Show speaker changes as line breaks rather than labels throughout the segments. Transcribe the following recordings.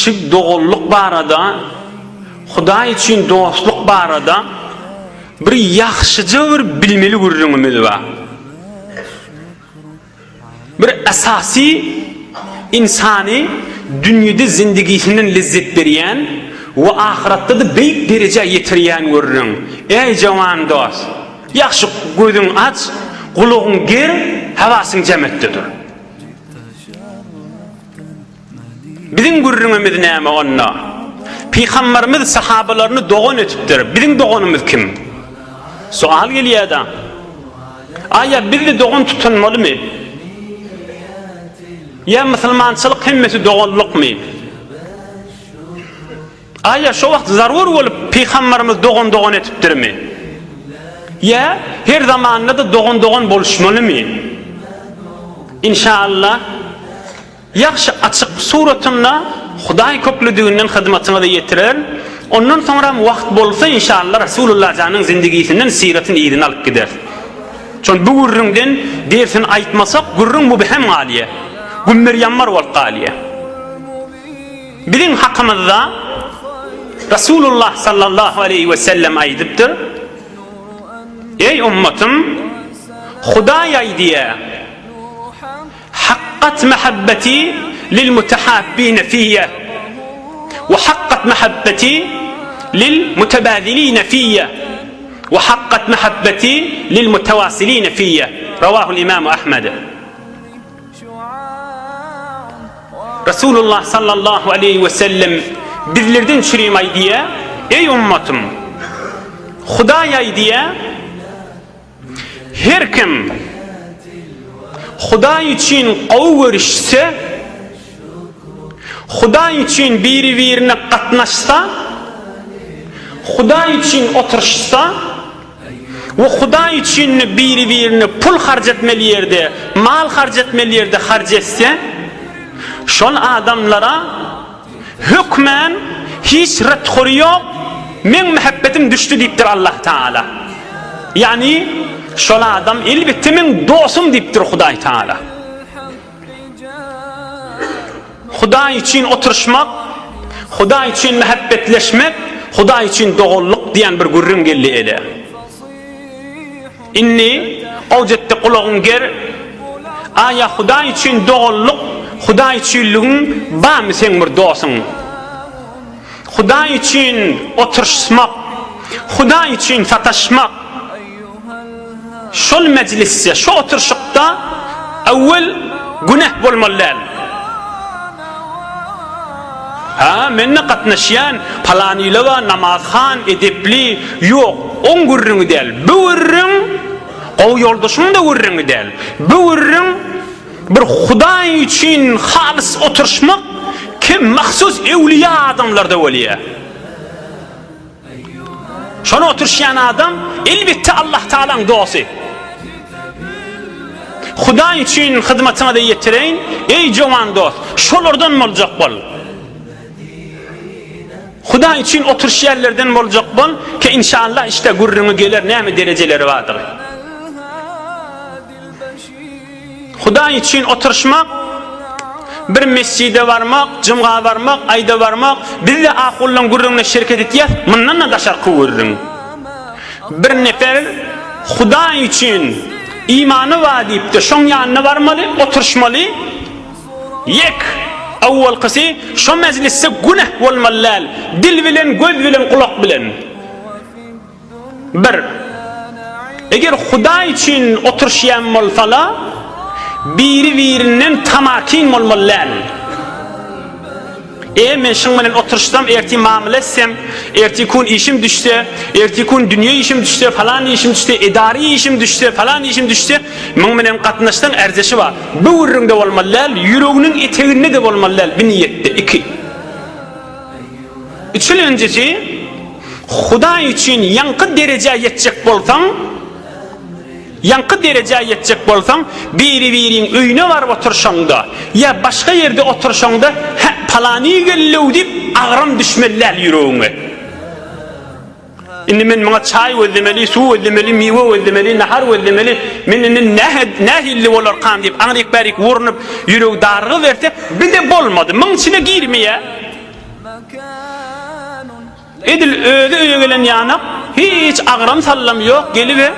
kiçik doğulluk barada, Hudaý üçin dostluk barada bir yaxşyca bir bilmeli gurrunumuz var. Bir asasi insani dünyada zindagisinden lezzet berýän we ahiratda da beýik derece ýetirýän gurrun. Ey jawan dost, yaxşı gözüň aç, gulugyň ger, hawasyň jemetdedir. Bizim gurrunumuz näme onna? Peygamberimiz sahabalaryny dogan etipdir. Bizim doganymyz kim? Sual gelýär. Aya bizi dogan tutanmalymy? Ya musulmançylyk hemmesi doganlykmy? Aya şu wagt zarur bolup peygamberimiz dogan etipdirmi? Ya her zamanda da dogan boluşmalymy? İnşallah yaxşı açık suratında Hudaý köplüdüğünden hyzmatyna da ýetirer. Ondan sonra wagt bolsa inşallah Rasulullah janyň zindagisinden siratini ýerini alyp gider. Çon bu gurrundan dersin aýtmasak gurrun bu behem galiye. Gümmeryanmar wal qaliye. Bizim hakkımızda Rasulullah sallallahu aleyhi ve sellem aýdypdyr. Ey ummatım, Hudaý aýdýa: haqqat mahabbati lil mutahabbin fiyya ve haqqat mahabbati lil mutabadilin fiyya ve haqqat mahabbati lil mutawasilin fiyya. Rawahu al-İmam Ahmed. Rasulullah sallallahu aleyhi ve sellem bizlerden şirin aýdýa: ey ummatım, Hudaý aýdýa: her kim Hudaý üçin gowy görüşse, Hudaý üçin biri-birine gatnaşsa, Hudaý üçin oturuşsa we Hudaý üçin biri-birine pul harjatmaly ýerde, mal harjatmaly ýerde harjetse, şol adamlara hükmen hiç redhori yok, men muhabbetim düştü diýipdir Allah Taala. Yani şol adam elbette men dostum diýipdir Hudaý Taala. Hudaý üçin oturuşmak, Hudaý üçin muhabbetleşmek, Hudaý üçin doganlyk diýen bir gurrun geldi ele. Inni awjetde kulagyň ger, aya Hudaý üçin doganlyk, Hudaý üçinligiň bamy sen bir dostum. Hudaý üçin oturuşmak, Hudaý üçin sataşmak, şol meclisse, şu oturuşukda awvel günah bolmaly. Ha, menne gatnaşýan palanyla we namazhan, edepli ýok, on gurrun däl. Bu gurrun gowy ýoldaşyň da gurrun däl. Bu gurrun bir Hudaý üçin halys oturuşmak kim mahsus ewliya adamlarda bolýar. Şonu oturşan adam elbette Allah Taala'nın dosty. Hudaý üçin hyzmatyna da ýetireň, ey jowan dost, şolardan boljak bol. Hudaý üçin oturuş ýerlerden boljak bol ki inşallah işte gurruny geler, näme dereceleri vardyr. Hudaý üçin oturuşmak, bir mescide varmak, jumga varmak, ayda varmak, bizde aqullan gurrunna şirket etýär, mundan da şarky gurrun. Bir nefer Hudaý üçin imany var diýip de şoň ýanyna barmaly, oturuşmaly. Yek awwal qysy şo meclisse günah bolmaly, dil bilen, göz bilen, kulak bilen. Bir eger Hudaý üçin oturuşýan bolsalar, biri-birinden tamakin bolmaly. Men şoň bilen oturuşsam, erti mamyle etsem, erti kun işim düşse, erti kun dünýä işim düşse, falan işim düşse, idari işim düşse, falan işim düşse, men bilen gatnaşdan erjeşi bar. Bu gurrunda bolmaly, ýüreginiň eteginde de bolmaly bir niýetde. 2. Üçüncüsi, Hudaý üçin ýanky derejä ýetjek bolsaň, biri-biriň öýüne barıp oturşaňda ýa başga ýerde oturşaňda palany gellew diýip agram düşmeler ýüregiňe. Indi men maňa çay özlemeli, su özlemeli, miwe özlemeli, nahar özlemeli, meniň nähilli bolar kan diýip aňryk berik wurnup ýüregi dargy berse, bir de bolmady. Meň içine girmeýär. Edil öde öye gelen yanak hiç ağram sallam yok, gelive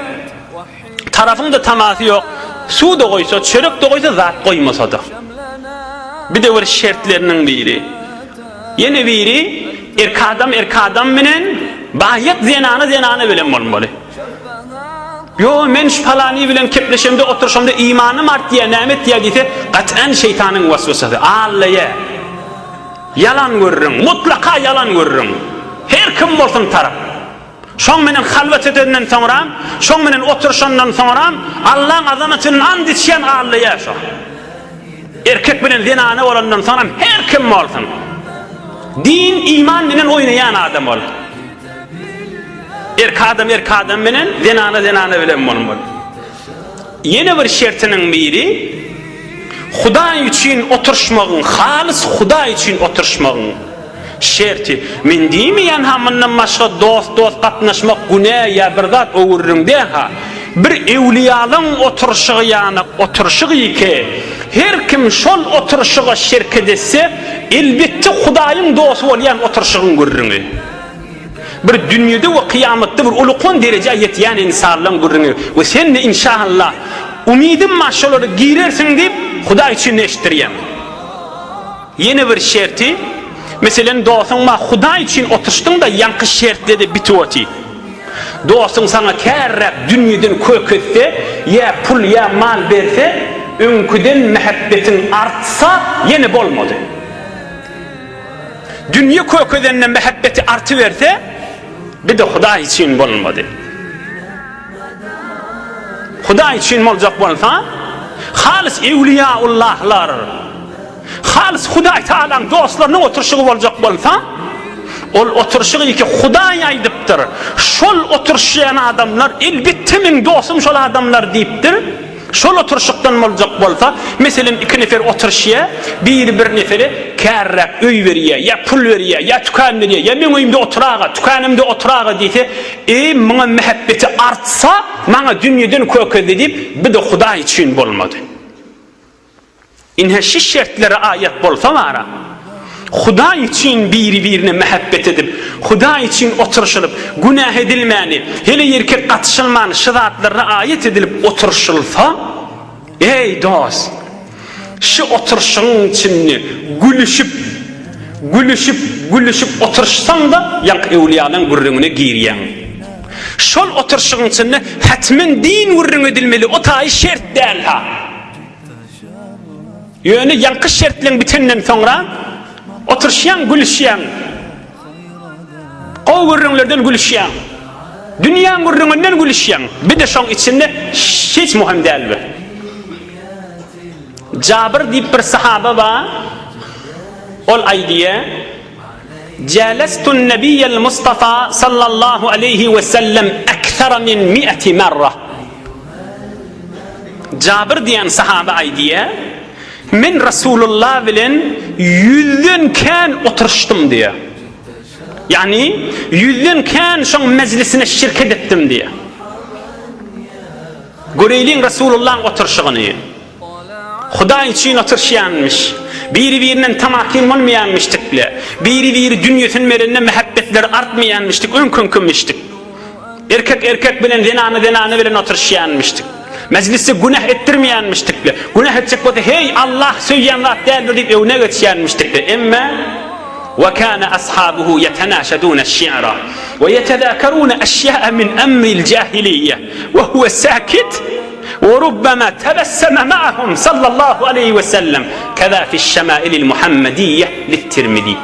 tarafında taması yok. Su da koysa, çörek de koysa zat koymasa da. Bir de bir şertlerinin biri. Yine biri erkadam menen bayat zenana bilen bolmaly. Yo men falani bilen kepleşemde oturşamda imanım art diye nämet diye dese qat'an şeytanın vasvasası. Allah'a yalan görürüm, mutlaka yalan görürüm. Her kim bolsun taraf. Şoň menen halvat edenden soňra, şoň menen oturşandan soňra Allah'ın azamatyny and içen Allah'a şo. Erkek bilen zenana bolandan soňra her kim bolsun. Din, iman menen oynayan adam ol. Erkadam menen zenana bilen bolmaly. Yeni bir şertinin biri Hudaý üçin oturşmagın, halis Hudaý üçin oturşmagın şerti. Men diýmeýän hamyndan başga dost gatnaşmak günä ýa bir zat öwürrüm deha. Bir ewliýalyň oturşygy ýany oturşygy ike. Her kim şol oturşyga şerk edse, elbetde Hudaýyň dostu bolýan oturşygyny görürüňi. Bir dünýede we kıyamatda bir ulukon derejä ýetýän insanlaryň görürüňi. We sen de inşallah umidim maşalary girersiň diýip Hudaý üçin eşdirýän. Yeni bir şerti, meselen dostun ma Hudaý üçin oturşdyň da ýanky şertleri bitýär. Dostun sana kärräp dünýeden köketse, ýa pul ýa mal berse, öňküden mehabbetin artsa yine bolmady. Dünýe kökedenden mehabbeti arty berse, bir de Hudaý üçin bolmady. Hudaý üçin boljak bolsa, halis ewliyaullahlar, halis Hudaý Taala'nın dostlarynyň oturşygy boljak bolsa, ol oturşygy ki Hudaý aýdypdyr. Şol oturşýan adamlar elbetde men dostum şol adamlar diýipdir. Şol oturşykdan boljak bolsa, meselen iki nefer oturşýa, bir neferi kärräp öý berýär, ýa pul berýär, ýa tukan berýär, ýa men öýümde oturaga, tukanymda oturaga diýse, maňa mehabbeti artsa, maňa dünýeden kökedi diýip, bir de Hudaý üçin bolmady. İnhe şu şertlere ayet bolsa mara, Hudaý üçin birine mehabbet edip, Hudaý üçin oturşylyp, günah edilmäni, hele ýerke gatşylmany şyzatlara ayet edilip oturşylsa, ey dost, şu oturşyň içinde gülüşüp oturşsaň da ýanky ewliýanyň gürrüňine girýän. Şol oturşyň içinde hatmen din gürrüň edilmeli, o taý şert däl ha. Ýöne ýanky şertleň bitenden soňra oturşýan, gülüşýän, gowurrunlardan gülüşýän, dünýä gurrundan gülüşýän, bir de şoň içinde hiç muhim däl. Jabir diýip bir sahaba ba, ol aýdýa, "Jalastun Nabiyyal Mustafa sallallahu aleyhi ve sellem akthara min 100 marra." Jabir diýen sahaba aýdýa, men Rasulullah bilen 100'den kän oturşdym diýe. Yani 100'den kän şoň meclisine şirket etdim diýe. Göreýliň Rasulullah oturşygyny. Hudaý üçin oturşýanmyş. Biri-birinen tamakin bolmaýanmyşdyk bile. Biri dünýäsin merenne mehabbetleri artmaýanmyşdyk, öňkünmişdik. Erkek bilen zenana bilen oturşýanmyşdyk. Mecliste günah ettirmeýänmişdik bile. Günah etsek bolsa hey Allah söýýän zat däldir diýip öwne geçýänmişdik bile. Emma wa kana ashabuhu yetenashaduna ash-shi'ra wa yetadhakaruna ashya'a min amri al-jahiliyyah wa huwa sakit wa rubbama tabassama ma'ahum sallallahu alayhi wa sallam kaza fi ash-shama'il al-muhammadiyyah lit-Tirmidhi.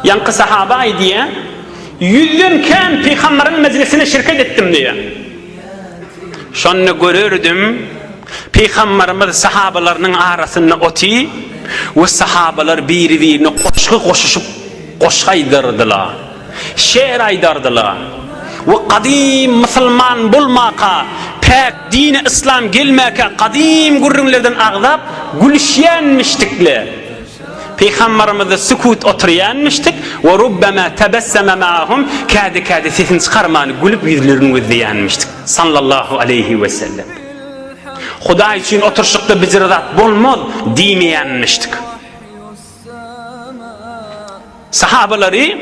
Yankı sahaba diýe 100'den kän peýgamberin meclisine şirket etdim diýe. Şonu görürdüm, Peygamberimiz sahabalarynyň arasynda oty, we sahabalar biri-birine goşuşup goşgaýdyrdylar. Şeýer aýdardylar. We qadim musulman bolmaka, pek dini İslam gelmäke qadim gurrunlardan agzap gülüşýänmişdikler. Peygamberimiz sukut oturýanmışdyk we rubbama tabassama ma'ahum kadi sesini çykarmany gülüp ýüzlerini gözleýänmişdik sallallahu aleyhi ve sellem. Hudaý üçin oturşykda bizirat bolmaz diýmeýänmişdik. Sahabalary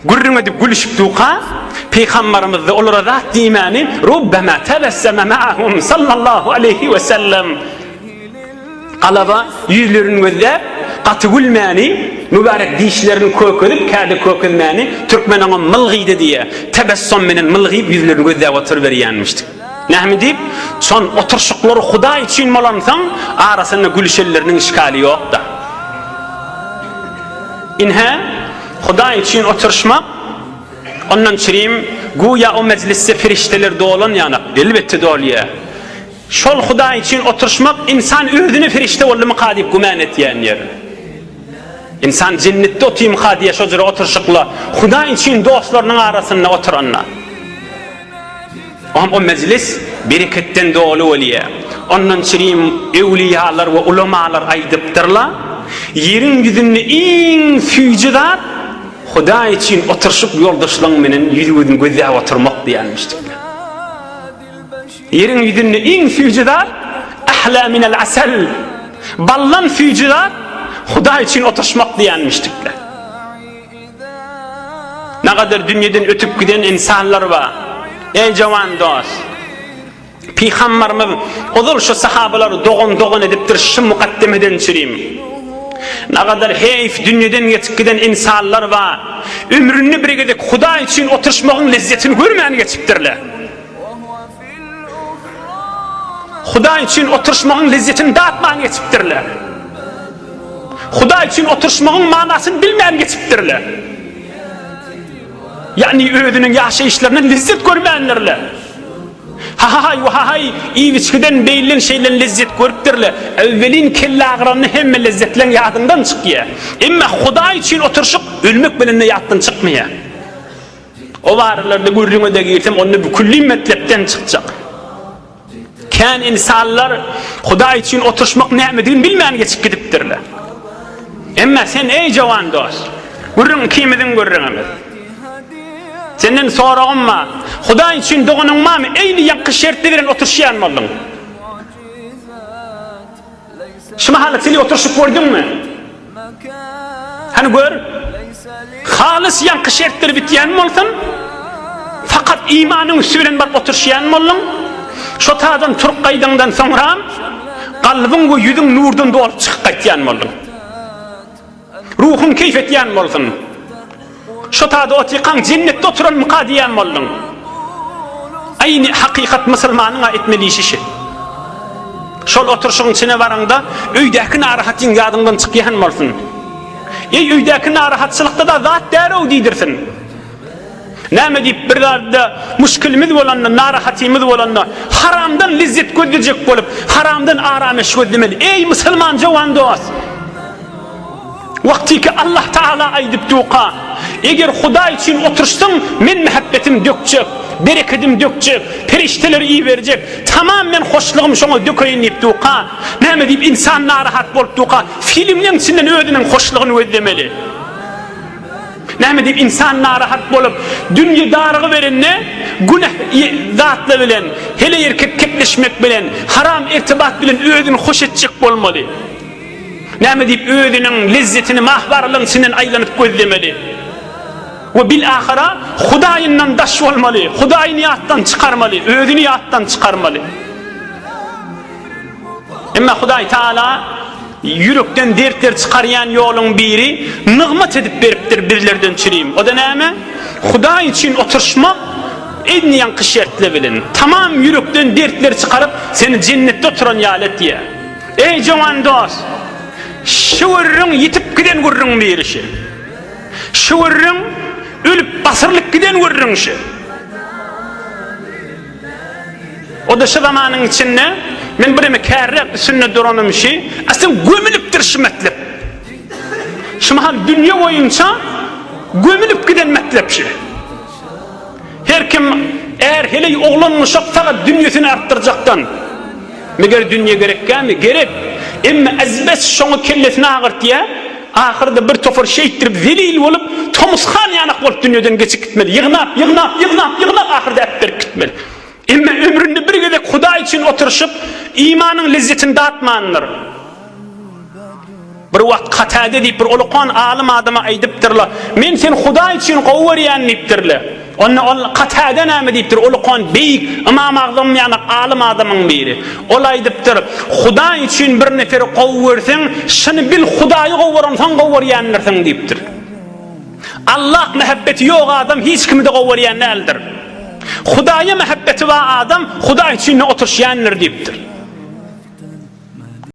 gurrun edip gülüşüp duqa Peygamberimiz olara zat dimani rubbama tebesseme ma'ahum sallallahu aleyhi ve sellem alaba yüzlerin gözde katı gülmani mübarek dişlerini kökülüp kâde kökülmani Türkmenan'a mılgıydı diye tebessüm menen mılgıyıp yüzlerin gözde otur veriyenmiştik. Nähme deyip son oturşuqları Huda için molansan arasında gülüşellerinin işgali yok da. İnha Huda için oturuşmak ondan çireyim güya o mecliste firişteler doğulan yana elbette doğuluyor. Şol Huda için oturuşmak insan özünü firişte olma kadip güman etyen yer. İnsan cennette otayım kadiye şocura oturuşukla Huda için dostlarının arasında oturanlar. O meclis bereketten doğulu oluyor. Ondan çireyim evliyalar ve ulemalar aydıptırlar. Yerin yüzünde en füycüdar Huda için oturuşup yoldaşlığın menen yüzünün gözüne oturmak diyenmiştik. Yerin yüzünde en füycüdar ahla minel asel ballan füycüdar Huda için oturuşmak diyenmiştikler. Ne kadar dünyadan ötüp giden insanlar var. Ey cavan dost, Peygamberimiz ozul şu sahabaları doğun ediptir şu mukaddemeden çireyim. Ne kadar heyf dünyadan geçip giden insanlar var. Ömrünü birigedek Huda için oturuşmağın lezzetini görmeyen geçiptirler. Huda için oturuşmağın lezzetini dağıtmayan geçiptirler. Huda için oturuşmağın manasını bilmeyen geçiptirler. Yani özünün yaşayışlarının lezzet görmeyenlerle. Hay iyi içkiden beyilen şeylerin lezzet görüptirler. Evvelin kelle ağranını hem lezzetlen yadından çıkıyor. Ama Huda için oturuşup ölmek bilinle yadından çıkmıyor. O varlarda görürüne de girsem onu bu külli metlepten çıkacak. Kan insanlar Huda için oturuşmak nimetini bilmeyen geçip gidiptirler. Ama sen ey cavan dost, görürün kimidin görürün. Senden sorağım mı? Huda için doğunun mı? Eyni yankı şertli veren oturuşayan mı oldun? Şu mahaletili oturuşup gördün mü? Hani gör? Halis yankı şertleri bitiyen mi oldun? Fakat imanın üstüveren bak oturuşayan mı oldun? Şu tağdan Türk kaydandan sonra kalbin ve yüzün nurdan doğrup çıkıp kaytayan mı oldun? Ruhun keyfetiyen mi oldun? Şu taada otikan cennette oturan mukadiyen mi oldun? Aynı hakikat Müslümanına etmeli işi. Şol oturuşun içine varanda öydeki narahatin yadından çıkıyan mı olsun? Öydeki narahatçılıkta da zat derov deydirsin. Näme deyip bir da müşkilimiz bolanna, narahatimiz bolanna haramdan lezzet gözleyecek bolup, haramdan arameş gözlemeli. Ey Müslüman cavan dost! Vakti ki Allah Teala aydıp duqa, eğer Huda için oturuştun, men muhabbetim dökecek, bereketim dökecek, perişteleri iyi verecek, tamamen hoşluğum şuna dökeyim deyip duqa. Näme deyip insan narahat bolup duqa, filmlerin içinden ödünün hoşluğunu özlemeli. Näme deyip insan narahat bolup, dünya darığı verenine, günah zatla bilen, hele erkek kepleşmek bilen, haram irtibat bilen ödünü hoş edecek bolmalı. Näme deyip özünün lezzetini mahvarlığın içinden aylanıp gözlemeli. Ve bil ahira Hudayından daş olmalı, Hudayını yattan çıkarmalı, özünü yattan çıkarmalı. Ama Huday Teala yürekten dertler çıkaryan yolun biri nığmet edip beriptir birlerden çireyim. O da näme? Huday için oturuşmak en yankı şertle bilin. Tamam yürekten dertler çıkarıp seni cennette oturan yalet diye. Ey cavan dost! Şuurun yitip giden gurrun bir işi. Şuurun ölüp basırlık giden gurrun işi. O da şu zamanın içinde men birime kärrek sünnet duranım işi aslında gömülüptir şu metlep. Şu mahal dünya boyunca gömülüp giden metlep şey. Her kim eğer hele oğlanmışak fakat dünyasını arttıracaktan meğer dünya gerekken mi? Gerek. Ama azbes şunu kellesine ağırt diye ahırda bir tofur şey ettirip zelil olup Tomushan yanak olup dünyadan geçip gitmeli. Yığnap ahırda hep berip gitmeli. Ama ömründe bir gedek Huda için oturuşup imanın lezzetini dağıtmanlar. Bir wagt Katade diýip bir ulukon alim adama aýdypdyrlar. Men sen Hudaý üçin gowwarýan diýipdirler. Onu Katade näme diýipdir? Ulukon beýik Imam Azam ýani alim adamyň biri. Ol aýdypdyr, Hudaý üçin bir neferi gowwarsaň, şunu bil Hudaýy gowwaransaň gowwarýandyrsың diýipdir. Allah mehabbeti ýok adam hiç kimi de gowwarýan däldir. Hudaýa mehabbeti we adam Hudaý üçin oturşýandyr diýipdir.